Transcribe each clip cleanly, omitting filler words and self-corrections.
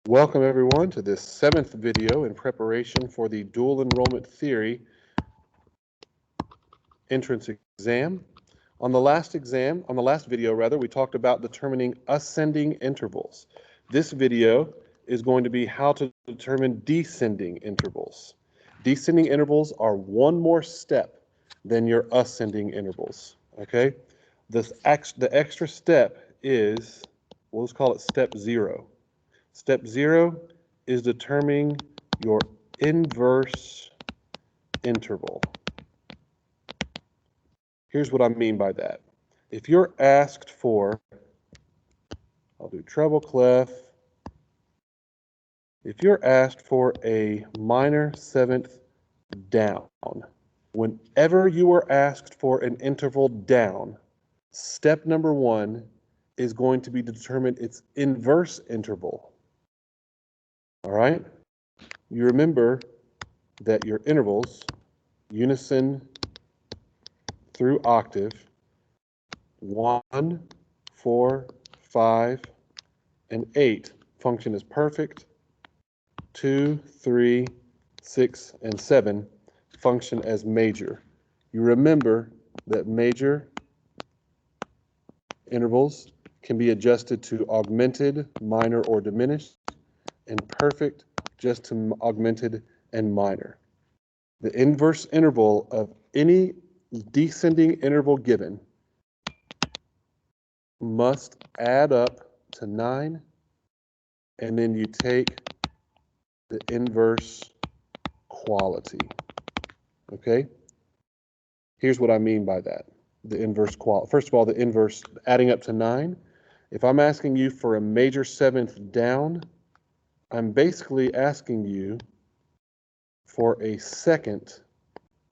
Welcome everyone to this 7th video in preparation for the dual enrollment theory entrance exam. On the last video rather, we talked about determining ascending intervals. This video is going to be how to determine descending intervals. Descending intervals are one more step than your ascending intervals, okay? The extra step is, we'll just call it step 0. Step 0 is determining your inverse interval. Here's what I mean by that. If you're asked for, I'll do treble clef. If you're asked for a minor seventh down, whenever you are asked for an interval down, step number 1 is going to be to determine its inverse interval. All right? You remember that your intervals, unison through octave, 1, 4, 5, and 8 function as perfect. 2, 3, 6, and 7 function as major. You remember that major intervals can be adjusted to augmented, minor, or diminished, and perfect just to augmented and minor. The inverse interval of any descending interval given must add up to 9, and then you take the inverse quality. Okay? Here's what I mean by that. The inverse quality. First of all, the inverse adding up to 9. If I'm asking you for a major seventh down, I'm basically asking you for a second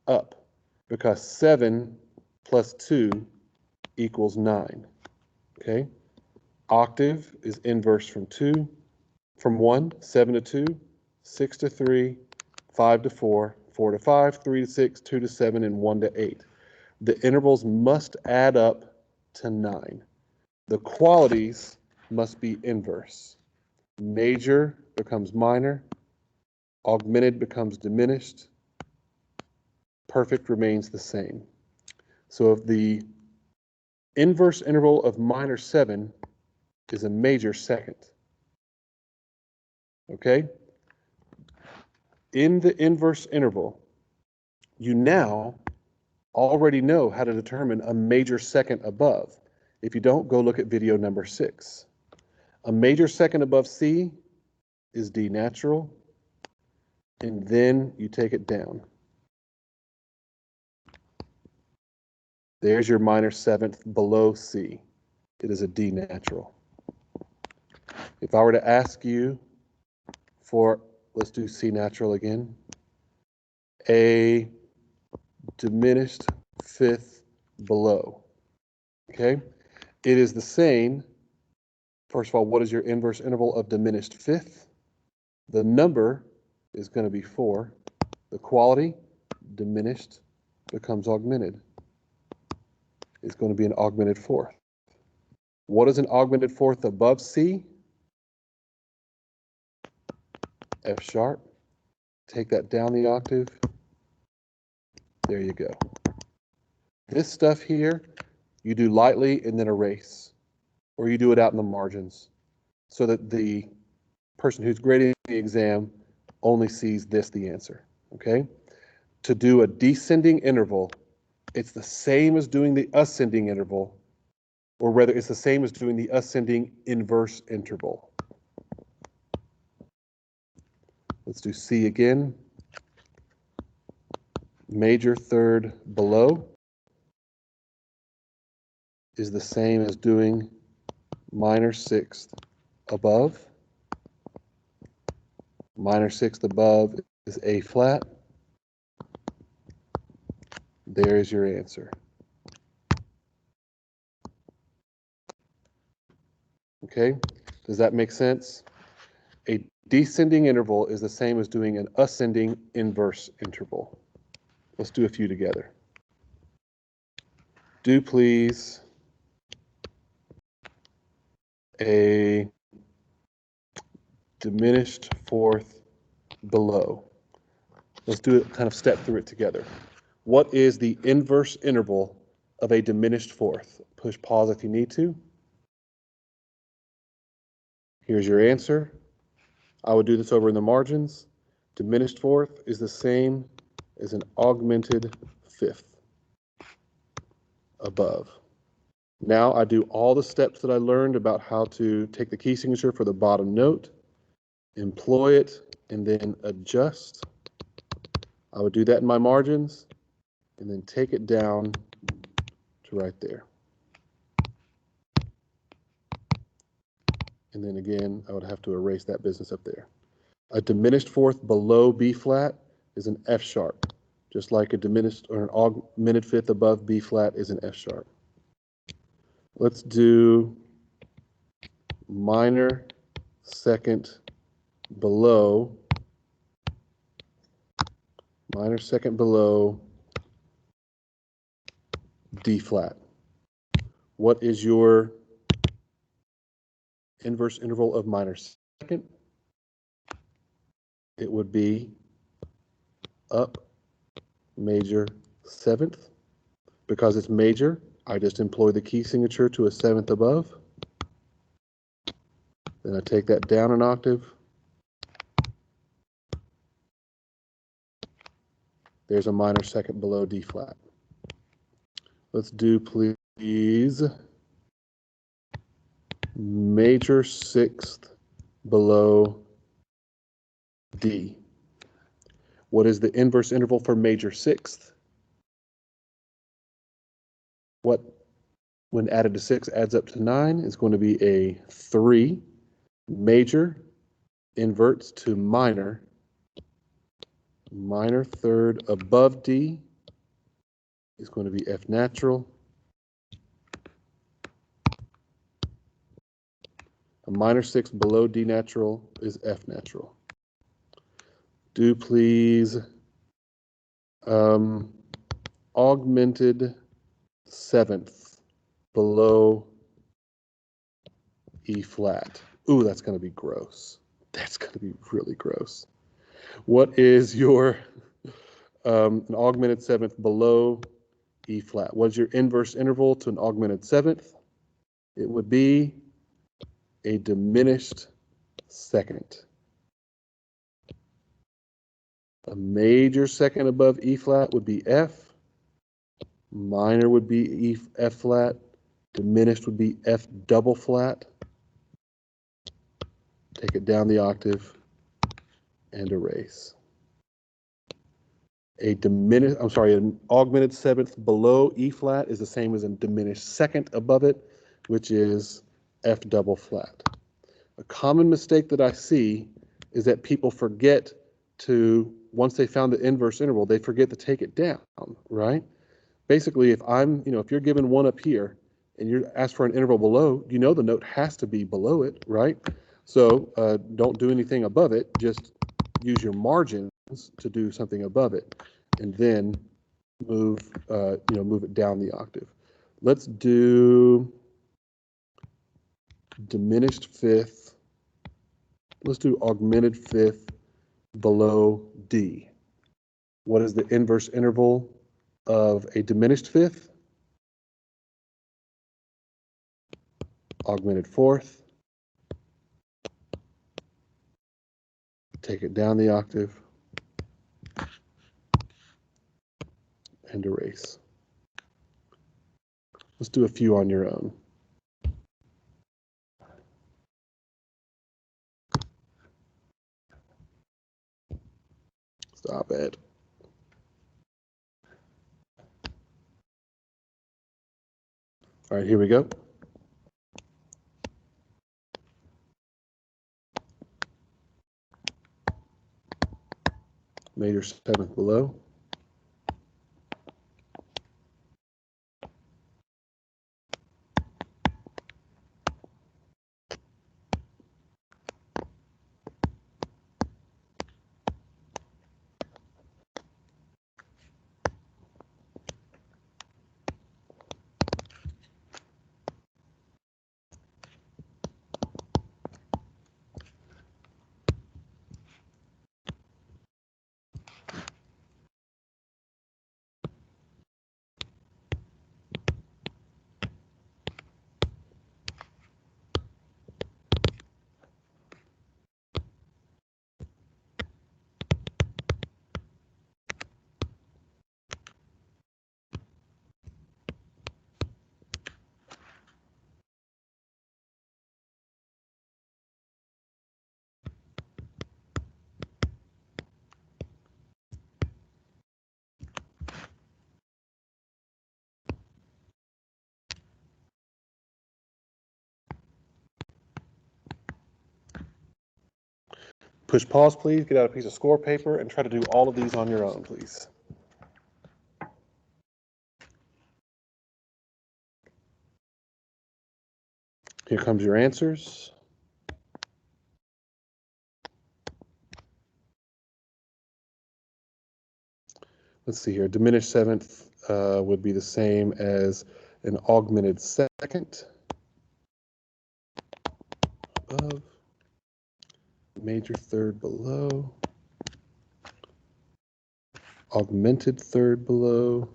up, because 7 plus 2 equals 9. Okay? Octave is inverse from 1, 7 to 2, 6 to 3, 5 to 4, 4 to 5, 3 to 6, 2 to 7, and 1 to 8. The intervals must add up to 9. The qualities must be inverse. Major becomes minor, augmented becomes diminished, perfect remains the same. So if the inverse interval of minor 7 is a major second, okay? In the inverse interval, you now already know how to determine a major second above. If you don't, go look at video number 6. A major second above C is D natural, and then you take it down. There's your minor seventh below C. It is a D natural. If I were to ask you for, let's do C natural again, a diminished fifth below, okay? It is the same. First of all, what is your inverse interval of diminished fifth? The number is going to be 4. The quality, diminished, becomes augmented. It's going to be an augmented fourth. What is an augmented fourth above C? F sharp. Take that down the octave. There you go. This stuff here, you do lightly and then erase, or you do it out in the margins, so that the person who's grading the exam only sees the answer, okay? To do a descending interval, it's the same as doing the ascending interval, or rather it's the same as doing the ascending inverse interval. Let's do C again. Major third below is the same as doing minor sixth above. Minor sixth above is A flat. There is your answer. Okay, does that make sense? A descending interval is the same as doing an ascending inverse interval. Let's do a few together. Do please a diminished fourth below. Let's do it, kind of step through it together. What is the inverse interval of a diminished fourth? Push pause if you need to. Here's your answer. I would do this over in the margins. Diminished fourth is the same as an augmented fifth above. Now I do all the steps that I learned about how to take the key signature for the bottom note, employ it, and then adjust. I would do that in my margins, and then take it down to right there. And then again, I would have to erase that business up there. A diminished fourth below B flat is an F sharp, just like a diminished or an augmented fifth above B flat is an F sharp. Let's do minor second below, D flat. What is your inverse interval of minor second? It would be up major seventh. Because it's major, I just employ the key signature to a seventh above. Then I take that down an octave. There's a minor second below D flat. Let's do, please, major sixth below D. What is the inverse interval for major sixth? What, when added to 6, adds up to 9 is going to be a 3. Major inverts to minor. Minor third above D is going to be F natural. A minor 6 below D natural is F natural. Do please augmented seventh below E flat. Ooh, that's going to be gross. That's going to be really gross. What is your an augmented seventh below E flat? What is your inverse interval to an augmented seventh? It would be a diminished second. A major second above E flat would be F. Minor would be F flat. Diminished would be F double flat. Take it down the octave and erase. An augmented seventh below E flat is the same as a diminished second above it, which is F double flat. A common mistake that I see is that people forget to, once they found the inverse interval, they forget to take it down, right? Basically, if you're given one up here and you're asked for an interval below, you know the note has to be below it, right? So don't do anything above it, just use your margins to do something above it, and then move it down the octave. Let's do diminished fifth. Let's do augmented fifth below D. What is the inverse interval of a diminished fifth? Augmented fourth. Take it down the octave and erase. Let's do a few on your own. Stop it. All right, here we go. Major seventh below. Push pause, please. Get out a piece of score paper and try to do all of these on your own, please. Here comes your answers. Let's see here. Diminished seventh would be the same as an augmented second. Above. Major third below. Augmented third below.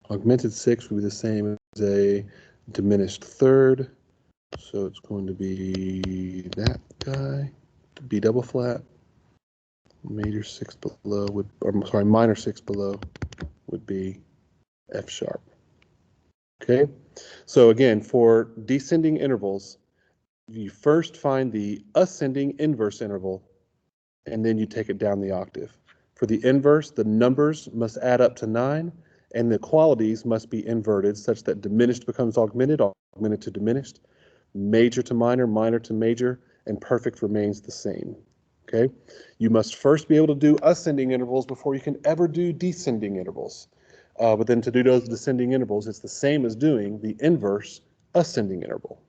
Augmented sixth would be the same as a diminished third. So it's going to be that guy, B double flat. Major sixth below would, or sorry, minor sixth below would be F sharp. Okay, so again, for descending intervals, you first find the ascending inverse interval, and then you take it down the octave. For the inverse, the numbers must add up to 9, and the qualities must be inverted such that diminished becomes augmented, augmented to diminished, major to minor, minor to major, and perfect remains the same. Okay, you must first be able to do ascending intervals before you can ever do descending intervals. But then to do those descending intervals, it's the same as doing the inverse ascending interval.